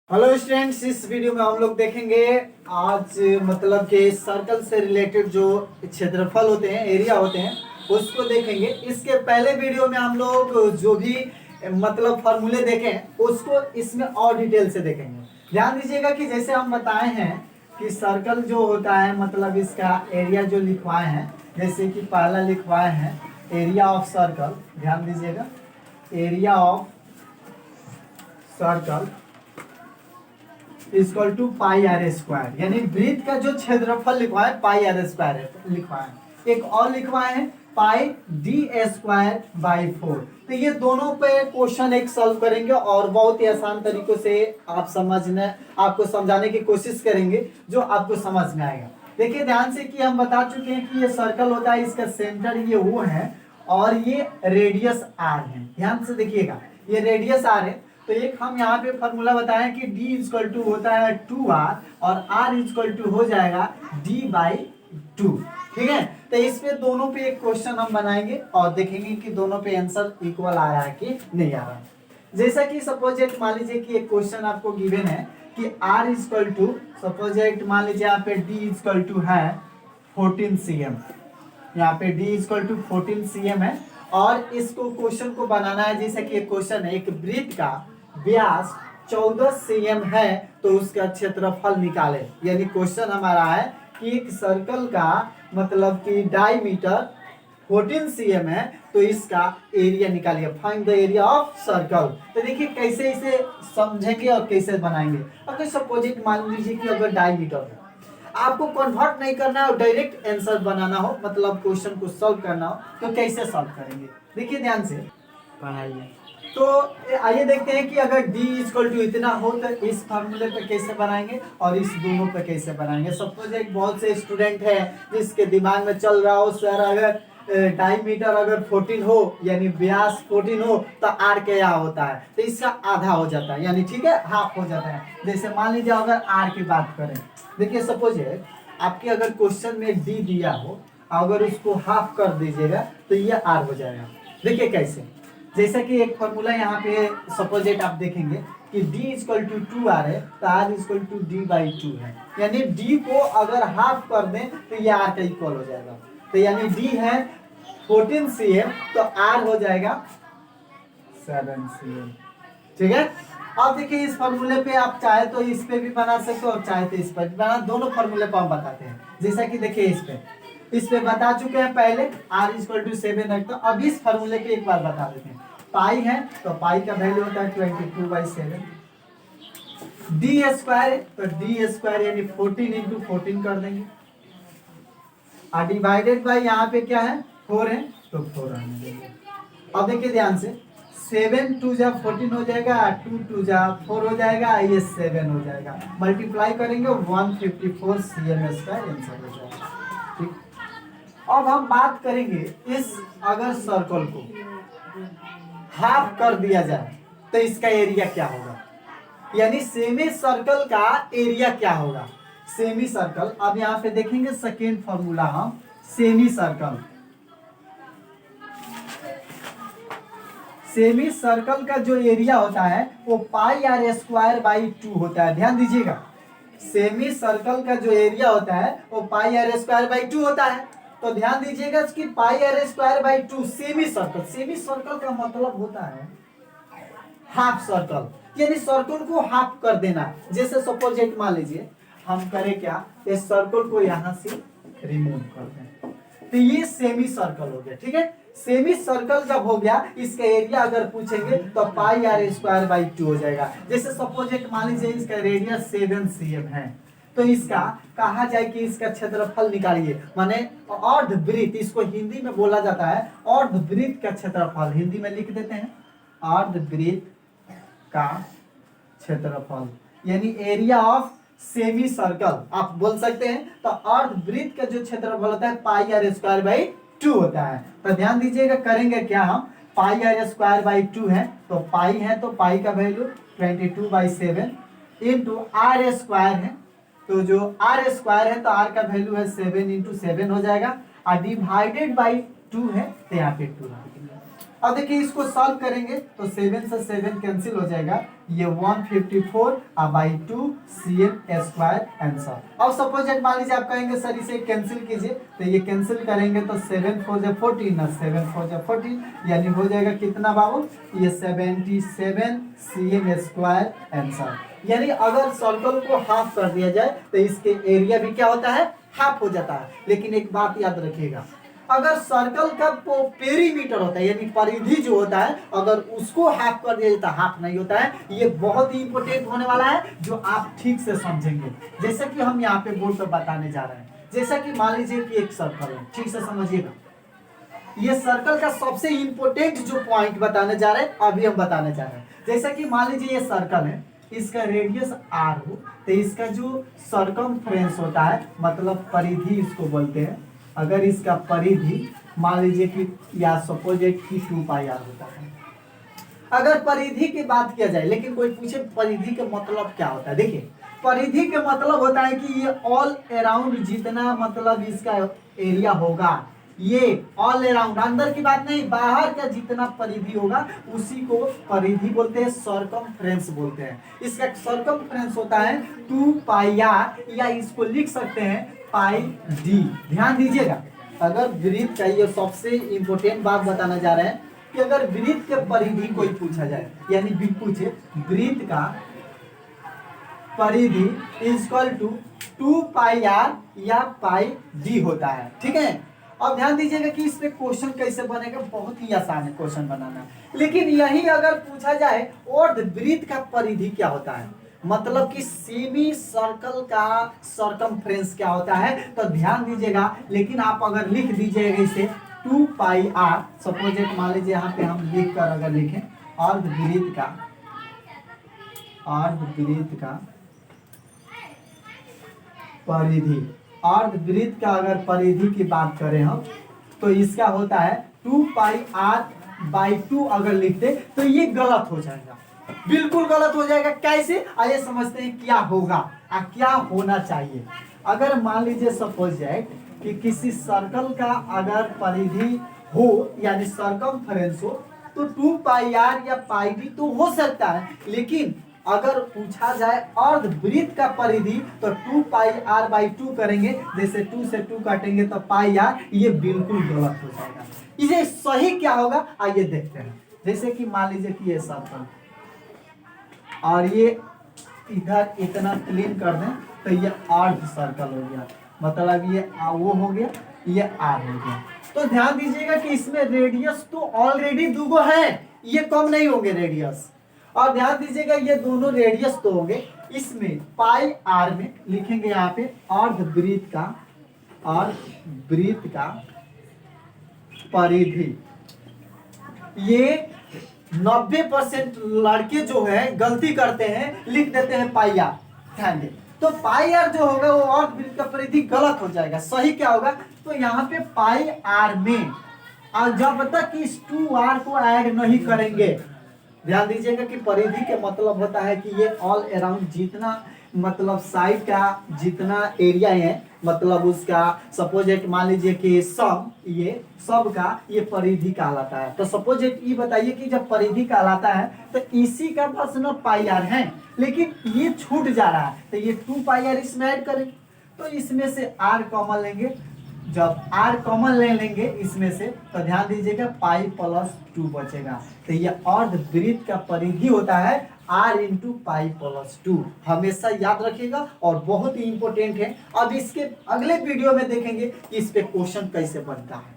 Hello students, इस video में हम लोग देखेंगे आज मतलब कि सर्कल से रिलेटेड जो क्षेत्रफल होते हैं, एरिया होते हैं, उसको देखेंगे। इसके पहले वीडियो में हम लोग जो भी मतलब फॉर्मूले देखे हैं उसको इसमें और डिटेल से देखेंगे। ध्यान दीजिएगा कि जैसे हम बताए हैं कि सर्कल जो होता है मतलब इसका एरिया जो लिखवाए हैं, जैसे कि पहला लिखवाए हैं एरिया ऑफ सर्कल। ध्यान दीजिएगा, area of circle equal to pi are square, यानी वृत्त का जो क्षेत्रफल लिखवाए पाई आर स्क्वायर लिखवाए। एक और लिखवाए हैं पाई डी स्क्वायर बाई 4। तो ये दोनों पे क्वेश्चन एक सॉल्व करेंगे और बहुत ही आसान तरीकों से आपको समझाने की कोशिश करेंगे जो आपको समझ में आएगा। देखिए ध्यान से कि हम बता चुके हैं कि ये सर्कल होता है, इसका सेंटर ये वो है और ये रेडियस आर है। ध्यान से देखिएगा, ये रेडियस आर है। तो एक हम यहाँ पे फॉर्मूला बताएं कि d इक्वल टू होता है 2r और r इक्वल टू हो जाएगा d बाई 2। ठीक है, तो इस पे दोनों पे एक क्वेश्चन हम बनाएंगे और देखेंगे कि दोनों पे आंसर इक्वल आ रहा है कि नहीं आ रहा है। जैसा कि सपोजेट मान लीजिए कि एक क्वेश्चन आपको गिवन है कि r इक्वल टू सपोजेट मान लीजिए यहाँ पे d इक्वल टू है 14 cm, यहाँ पे d इक्वल टू 14 cm है और इसको क्वेश्चन को बनाना है। जैसे कि एक क्वेश्चन है, एक वृत्त का व्यास 14 cm है तो उसका क्षेत्रफल निकाले। यानी क्वेश्चन हमारा है कि एक सर्कल का मतलब कि डायमीटर 14 cm है तो इसका एरिया निकालिए, find the area of circle. तो देखिए कैसे इसे समझेंगे और कैसे बनाएंगे। अगर सपोजिट मान लीजिए कि अगर डायमीटर है, आपको कन्वर्ट नहीं करना है और डायरेक्ट आंसर बनाना हो, मतलब क्वेश्चन को सॉल्व करना हो, तो कैसे सॉल्व करेंगे देखिए ध्यान से पढ़ाइए। तो आइए देखते हैं कि अगर d इक्वल टू इतना हो तो इस फार्मूले पे कैसे बनाएंगे और इस दोनों पे कैसे बनाएंगे। सपोज एक बहुत से स्टूडेंट है जिसके दिमाग में चल रहा हो सर अगर डायमीटर अगर 14 हो यानी व्यास 14 हो तो r क्या होता है, तो इसका आधा हो जाता है, यानी ठीक है हाफ हो जाता है। जैसे मान लीजिए अगर r की बात करें, देखिए सपोज आपके अगर क्वेश्चन में d दिया हो, अगर उसको हाफ कर दीजिएगा तो ये r हो जाएगा। देखिए कैसे, जैसा कि एक फॉर्मूला यहाँ पे सपोजेट आप देखेंगे कि d इक्वल टू 2r है तो r equal to d by 2 है, यानी d को अगर हाफ कर दें तो ये r का इक्वल हो जाएगा। तो यानी d है 14 cm तो r हो जाएगा 7 cm। ठीक है, अब देखिए इस फॉर्मूले पे आप चाहे तो इस पे भी बना सकते हो और चाहे तो इस पर भी बना, दोनों फॉर्मूले को हम बताते हैं। जैसा कि देखिए इस पे बता चुके हैं पहले r इक्वल टू 7 है, तो अब इस फॉर्मूले पे एक बार बता देते हैं। पाई है तो पाई का वैल्यू होता है 22/7। डी स्क्वायर है तो डी स्क्वायर यानी 14 इंटू 14 कर देंगे और डिवाइडेड बाय यहाँ पे क्या है 4 है तो 4 आने देंगे। अब देखिए ध्यान से 7 2 जा 14 हो जाएगा, 2 2 जा 4 हो जाएगा, ये 7 हो जाएगा, मल्टीप्लाई करेंगे 154 cm स्क्वायर आंसर हो जाएगा। ठीक, अब हम बात करेंगे इस अगर सर्कल को हाफ कर दिया जाए तो इसका एरिया क्या होगा, यानी सेमी सर्कल का एरिया क्या होगा। सेमी सर्कल, अब यहाँ पे देखेंगे सेकेंड फॉर्मूला हम सेमी सर्कल। सेमी सर्कल का जो एरिया होता है वो पाई आर स्क्वायर बाई 2 होता है। ध्यान दीजिएगा, सेमी सर्कल का जो एरिया होता है वो पाई आर स्क्वायर बाई 2 होता है। तो ध्यान दीजिएगा कि pi are square by 2 semi circle, semi circle का मतलब होता है हाफ सर्कल, यानी सर्कल को हाफ कर देना। जैसे सपोज मान लीजिए हम करें क्या, इस सर्कल को यहां से रिमूव कर दें तो ये सेमी सर्कल हो गया। ठीक है, सेमी सर्कल जब हो गया इसका एरिया अगर पूछेंगे तो पाई आर स्क्वायर बाई 2 हो जाएगा। जैसे सपोज मान लीजिए इसका रेडियस 7 cm है तो इसका कहा जाए कि इसका क्षेत्रफल निकालिए, माने अर्धवृत्त, इसको हिंदी में बोला जाता है अर्धवृत्त का क्षेत्रफल। हिंदी में लिख देते हैं अर्धवृत्त का क्षेत्रफल, यानी एरिया ऑफ सेमी सर्कल आप बोल सकते हैं। तो अर्धवृत्त का जो क्षेत्रफल होता है पाई आर स्क्वायर बाई 2 होता है। तो ध्यान दीजिएगा करेंगे क्या हम, पाई आर स्क्वायर बाई 2 है तो पाई है तो पाई का वैल्यू 22/7 इंटू आर स्क्वायर है, तो जो आर स्क्वायर है तो आर का वैल्यू है 7 इंटू 7 हो जाएगा और डिवाइडेड बाई 2 है तो यहाँ पे 2 रखेंगे। अब देखिए इसको सॉल्व करेंगे तो 7 से 7 कैंसिल हो जाएगा, ये 154/2 cm स्क्वायर आंसर। अब सपोज मान लीजिए आप कहेंगे सर इसे कैंसिल कीजिए, तो ये कैंसिल करेंगे तो 7 4 जा 14 ना 7 4 जा 14, यानी हो जाएगा कितना बाबू, ये 77 cm स्क्वायर आंसर। यानी अगर सर्कल को हाफ कर दिया जाए तो इसके एरिया भी क्या होता है, हाफ हो जाता है। लेकिन एक बात याद रखिएगा, अगर सर्कल का पेरीमीटर होता है यानी परिधि जो होता है, अगर उसको हाफ कर दिया जाता है हाफ नहीं होता है। ये बहुत ही इंपॉर्टेंट होने वाला है जो आप ठीक से समझेंगे। जैसे कि हम यहाँ पे बोर्ड पर बताने जा रहे हैं, जैसा कि मान लीजिए कि एक सर्कल है, ठीक से समझिएगा। ये सर्कल का सबसे इंपॉर्टेंट जो पॉइंट बताने जा रहे हैं अभी हम बताने जा रहे हैं। जैसा कि मान लीजिए ये सर्कल है, इसका रेडियस r हो, तो इसका जो सर्कमफ्रेंस होता है मतलब परिधि इसको बोलते हैं। अगर इसका परिधि मान लीजिए कि या सपोजेट कि 2πr होता है। अगर परिधि की बात किया जाए, लेकिन कोई पूछे परिधि का मतलब क्या होता है, देखिए परिधि का मतलब होता है कि ये ऑल अराउंड जितना मतलब इसका एरिया होगा, ये ऑल अराउंड, अंदर की बात नहीं, बाहर का जितना परिधि होगा उसी को परिधि बोलते हैं, सर्कमफ्रेंस बोलते हैं। इसका सर्कमफ्रेंस होता है 2πr, या इसको लिख सकते हैं πd। ध्यान दीजिएगा, अगर वृत्त का, ये सबसे इंपॉर्टेंट बात बताना जा रहे हैं कि अगर वृत्त के परिधि कोई पूछा जाए, यानी भी पूछे वृत्त का परिधि इक्वल टू 2πr या πd होता है, ठीक है। अब ध्यान दीजिएगा कि इस पे क्वेश्चन कैसे बनेगा, बहुत ही आसान है क्वेश्चन बनाना। लेकिन यही अगर पूछा जाए अर्धवृत्त का परिधि क्या होता है, मतलब कि सेमी सर्कल का सर्कमफ्रेंस क्या होता है, तो ध्यान दीजिएगा। लेकिन आप अगर लिख दीजिएगा इसे 2πr, सपोजेट मान लीजिए यहाँ पे हम लिख कर अगर लिखें अर्धवृत्त का परिधि, अर्धवृत्त का अगर परिधि की बात करें हम, तो इसका होता है 2πr/2। अगर लिखते तो ये गलत हो जाएगा, बिल्कुल गलत हो जाएगा। कैसे, आइए समझते हैं क्या होगा क्या होना चाहिए। अगर मान लीजिए सपोजेट कि किसी सर्कल का अगर परिधि हो यानी सर्कमफ्रेंस हो, तो 2πr या πd तो हो सकता है। लेकिन अगर पूछा जाए अर्धवृत्त का परिधि तो 2πr/2 करेंगे, जैसे 2 से 2 काटेंगे तो πr, ये बिल्कुल गलत हो जाएगा। इसे सही क्या होगा आइए देखते हैं। जैसे कि मान लीजिए कि ये सर्कल और ये इधर इतना क्लीन कर दें तो ये अर्ध सर्कल हो गया, मतलब ये वो हो गया, ये आर हो गया। तो ध्यान दीजिएगा कि इसमें रेडियस तो ऑलरेडी दुगो है, ये कम नहीं होंगे रेडियस। और ध्यान दीजिएगा ये दोनों रेडियस तो होंगे, इसमें πr में लिखेंगे यहाँ पे अर्धवृत्त का परिधि। ये 90% लड़के जो है गलती करते हैं, लिख देते हैं πr। ध्यान दें, तो πr जो होगा वो अर्धवृत्त का परिधि गलत हो जाएगा। सही क्या होगा, तो यहाँ पे πr में जब तक इस 2r को ऐड नहीं करेंगे, ध्यान दीजिएगा कि परिधि के मतलब होता है कि ये ऑल अराउंड जितना मतलब साइड का जितना एरिया है, मतलब उसका सपोजेट मान लीजिए कि सब, ये सब का ये परिधि कहलाता है। तो सपोजेट ये बताइए कि जब परिधि कहलाता है तो इसी का पास न πr है, लेकिन ये छूट जा रहा है, तो ये 2πr इसमें ऐड करें, तो इसमें से r कॉमन लेंगे। जब r कॉमन ले लेंगे इसमें से, तो ध्यान दीजिएगा π+2 बचेगा। तो ये अर्धवृत्त का परिधि होता है r × π+2। हमेशा याद रखिएगा और बहुत ही इंपॉर्टेंट है। अब इसके अगले वीडियो में देखेंगे कि इस पे क्वेश्चन कैसे बनता है।